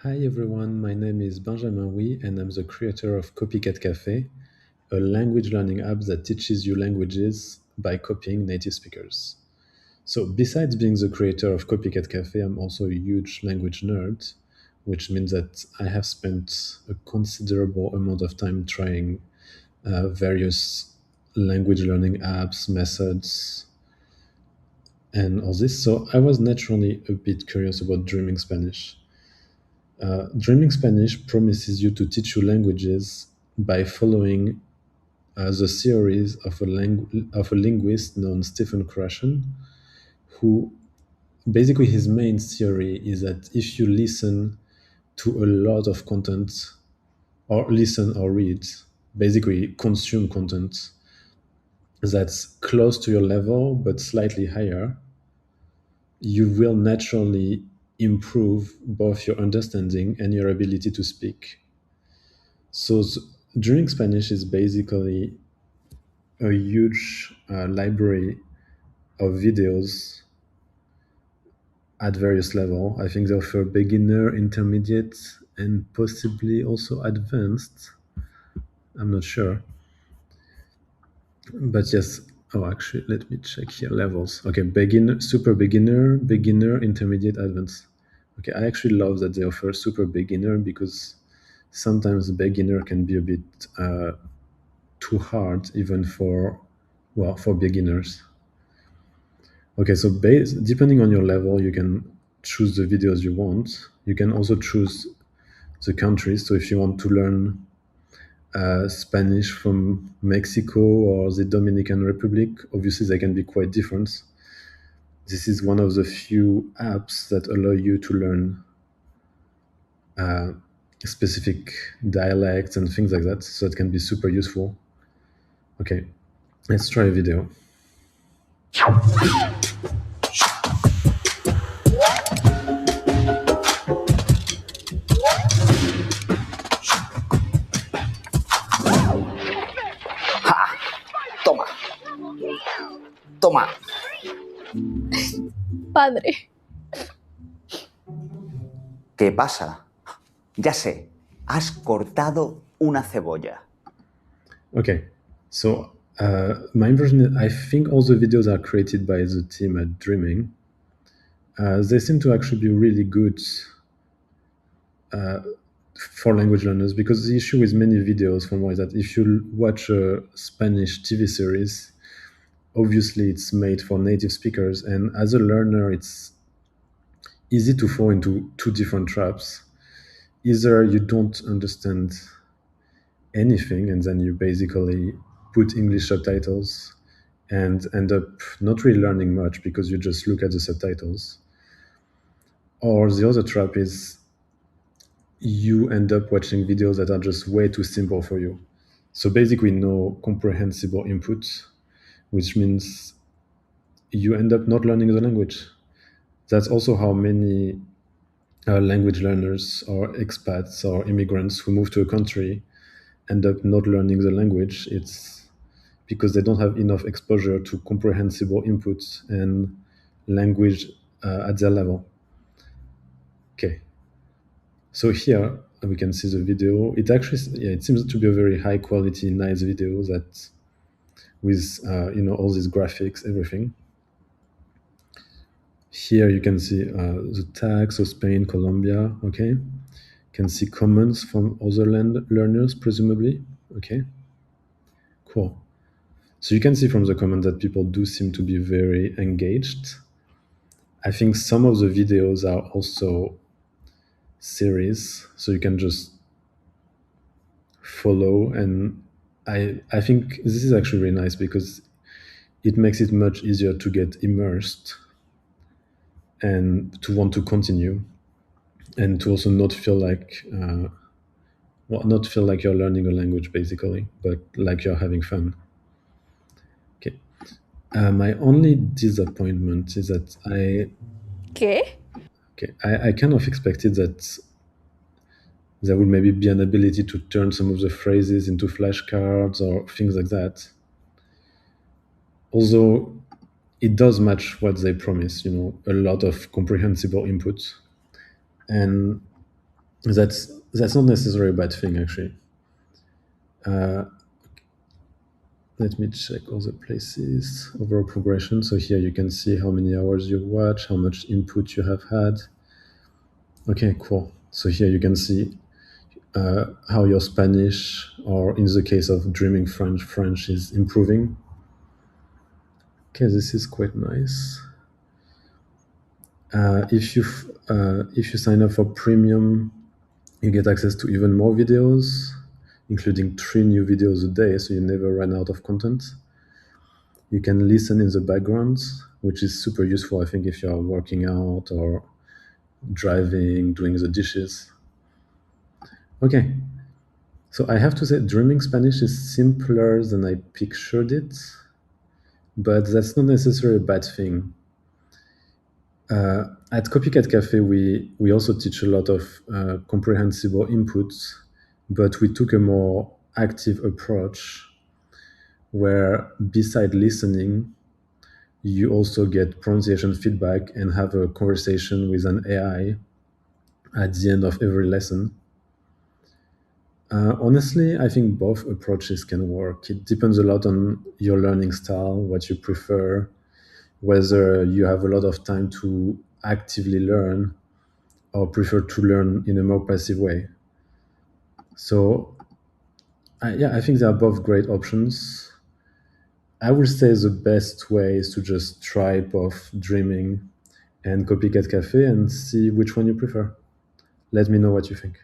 Hi everyone, my name is Benjamin Houy and I'm the creator of Copycat Cafe, a language learning app that teaches you languages by copying native speakers. So besides being the creator of Copycat Cafe, I'm also a huge language nerd, which means that I have spent a considerable amount of time trying various language learning apps, methods, and all this. So I was naturally a bit curious about Dreaming Spanish. Dreaming Spanish promises you to teach you languages by following the theories of a linguist named Stephen Krashen, who basically his main theory is that if you listen to a lot of content, or listen or read, basically consume content that's close to your level but slightly higher, you will naturally improve both your understanding and your ability to speak. So Dreaming Spanish is basically a huge library of videos at various levels. I think they offer beginner, intermediate, and possibly also advanced. I'm not sure. But yes, oh, actually, let me check here levels. Okay, beginner, super beginner, beginner, intermediate, advanced. Okay, I actually love that they offer super beginner because sometimes beginner can be a bit too hard even for beginners. Okay, so depending on your level, you can choose the videos you want. You can also choose the countries. So if you want to learn Spanish from Mexico or the Dominican Republic, obviously they can be quite different. This is one of the few apps that allow you to learn specific dialects and things like that. So it can be super useful. Okay, let's try a video. Toma. Toma. Padre. ¿Qué pasa? Ya sé, has cortado una cebolla. Okay, so my impression is I think all the videos are created by the team at Dreaming. They seem to actually be really good for language learners, because the issue with many videos from Houy is that if you watch a Spanish TV series, obviously it's made for native speakers, and as a learner it's easy to fall into two different traps. Either you don't understand anything and then you basically put English subtitles and end up not really learning much because you just look at the subtitles. Or the other trap is you end up watching videos that are just way too simple for you. So basically no comprehensible input, which means you end up not learning the language. That's also how many language learners or expats or immigrants who move to a country end up not learning the language. It's because they don't have enough exposure to comprehensible inputs and language at their level. Okay, so here we can see the video. It actually, it seems to be a very high quality, nice video that with all these graphics, everything. Here you can see the tags, so Spain, Colombia. Okay, you can see comments from other learners, presumably. Okay, cool. So you can see from the comment that people do seem to be very engaged. I think some of the videos are also series, so you can just follow. And I think this is actually really nice because it makes it much easier to get immersed and to want to continue, and to also not feel like not feel like you're learning a language basically, but like you're having fun. Okay. My only disappointment is that ¿Qué? I kind of expected that there would maybe be an ability to turn some of the phrases into flashcards or things like that. Although it does match what they promise, a lot of comprehensible input. And That's not necessarily a bad thing, actually. Let me check all the places, overall progression. So here you can see how many hours you watch, how much input you have had. Okay, cool. So here you can see how your Spanish, or in the case of dreaming French is improving. Okay, this is quite nice. If you sign up for premium, you get access to even more videos, including 3 new videos a day, so you never run out of content. You can listen in the background, which is super useful, I think, if you're working out or driving, doing the dishes. Okay, so I have to say, dreaming Spanish is simpler than I pictured it, but that's not necessarily a bad thing. At Copycat Cafe, we also teach a lot of comprehensible inputs, but we took a more active approach where, beside listening, you also get pronunciation feedback and have a conversation with an AI at the end of every lesson. Honestly, I think both approaches can work. It depends a lot on your learning style, what you prefer, whether you have a lot of time to actively learn or prefer to learn in a more passive way. So, I think they are both great options. I would say the best way is to just try both Dreaming and Copycat Cafe and see which one you prefer. Let me know what you think.